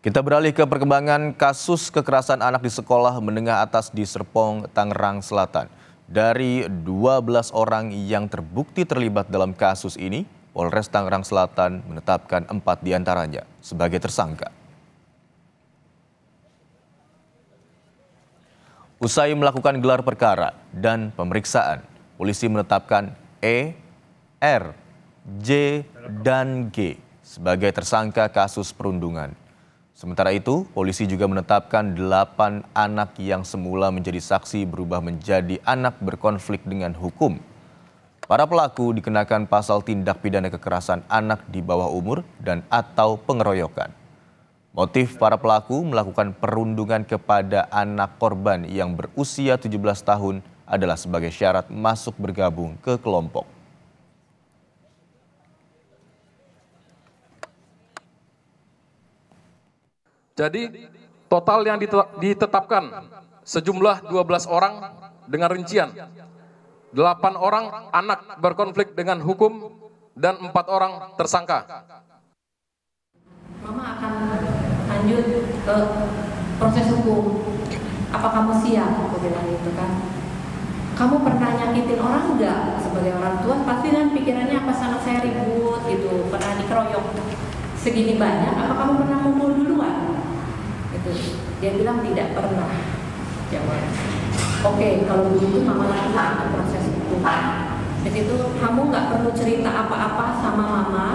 Kita beralih ke perkembangan kasus kekerasan anak di sekolah menengah atas di Serpong, Tangerang Selatan. Dari 12 orang yang terbukti terlibat dalam kasus ini, Polres Tangerang Selatan menetapkan 4 diantaranya sebagai tersangka. Usai melakukan gelar perkara dan pemeriksaan, polisi menetapkan E, R, J, dan G sebagai tersangka kasus perundungan. Sementara itu, polisi juga menetapkan 8 anak yang semula menjadi saksi berubah menjadi anak berkonflik dengan hukum. Para pelaku dikenakan pasal tindak pidana kekerasan anak di bawah umur dan atau pengeroyokan. Motif para pelaku melakukan perundungan kepada anak korban yang berusia 17 tahun adalah sebagai syarat masuk bergabung ke kelompok. Jadi total yang ditetapkan sejumlah 12 orang dengan rincian 8 orang anak berkonflik dengan hukum dan 4 orang tersangka. Mama akan lanjut ke proses hukum. Apa kamu siap? Aku bilang gitu kan. Kamu pernah nyakitin orang enggak? Sebagai orang tua pasti kan pikirannya apa anak saya ribut gitu, pernah dikeroyok segini banyak, apa kamu pernah mukul duluan? Dia bilang tidak pernah. Jawab. Oke, kalau begitu mama lanjut ke proses hukum. Di situ kamu nggak perlu cerita apa-apa sama mama.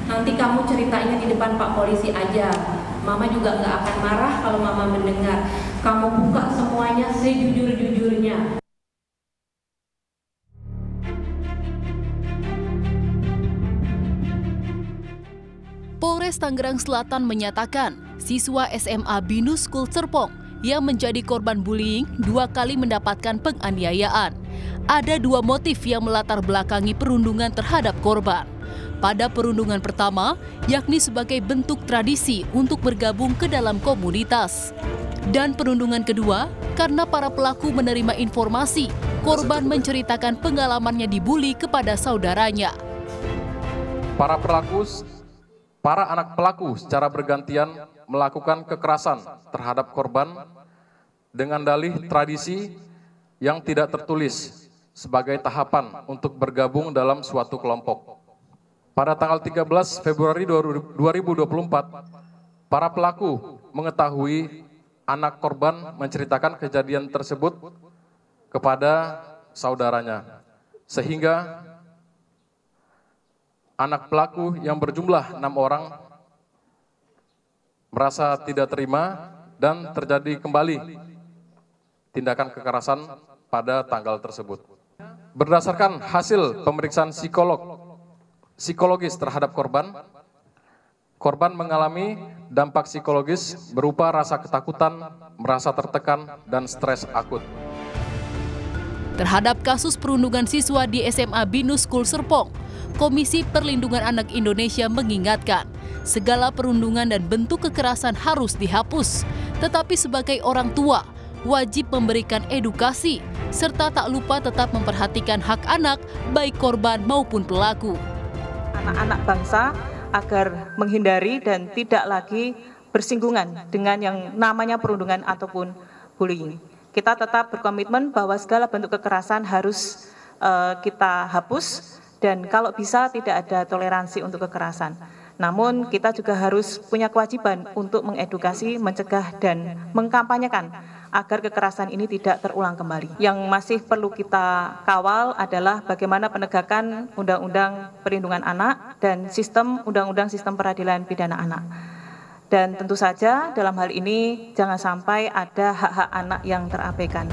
Nanti kamu ceritanya di depan Pak Polisi aja. Mama juga nggak akan marah kalau mama mendengar. Kamu buka semuanya sejujur-jujurnya. Polres Tangerang Selatan menyatakan siswa SMA Binus School Serpong yang menjadi korban bullying 2 kali mendapatkan penganiayaan. Ada 2 motif yang melatar belakangi perundungan terhadap korban. Pada perundungan pertama, yakni sebagai bentuk tradisi untuk bergabung ke dalam komunitas. Dan perundungan kedua, karena para pelaku menerima informasi, korban menceritakan pengalamannya dibully kepada saudaranya. Para anak pelaku secara bergantian melakukan kekerasan terhadap korban dengan dalih tradisi yang tidak tertulis sebagai tahapan untuk bergabung dalam suatu kelompok. Pada tanggal 13 Februari 2024, para pelaku mengetahui anak korban menceritakan kejadian tersebut kepada saudaranya, sehingga anak pelaku yang berjumlah 6 orang merasa tidak terima dan terjadi kembali tindakan kekerasan pada tanggal tersebut. Berdasarkan hasil pemeriksaan psikologis terhadap korban mengalami dampak psikologis berupa rasa ketakutan, merasa tertekan, dan stres akut. Terhadap kasus perundungan siswa di SMA Binus School Serpong, Komisi Perlindungan Anak Indonesia mengingatkan, segala perundungan dan bentuk kekerasan harus dihapus. Tetapi sebagai orang tua, wajib memberikan edukasi, serta tak lupa tetap memperhatikan hak anak, baik korban maupun pelaku. Anak-anak bangsa agar menghindari dan tidak lagi bersinggungan dengan yang namanya perundungan ataupun bullying. Kita tetap berkomitmen bahwa segala bentuk kekerasan harus kita hapus dan kalau bisa tidak ada toleransi untuk kekerasan. Namun kita juga harus punya kewajiban untuk mengedukasi, mencegah dan mengkampanyekan agar kekerasan ini tidak terulang kembali. Yang masih perlu kita kawal adalah bagaimana penegakan Undang-Undang Perlindungan Anak dan Undang-Undang Sistem Peradilan Pidana Anak. Dan tentu saja dalam hal ini jangan sampai ada hak-hak anak yang terabaikan.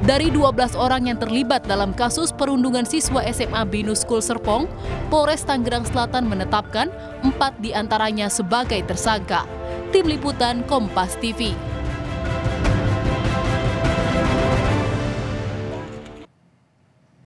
Dari 12 orang yang terlibat dalam kasus perundungan siswa SMA Binus School Serpong, Polres Tangerang Selatan menetapkan 4 diantaranya sebagai tersangka. Tim Liputan Kompas TV.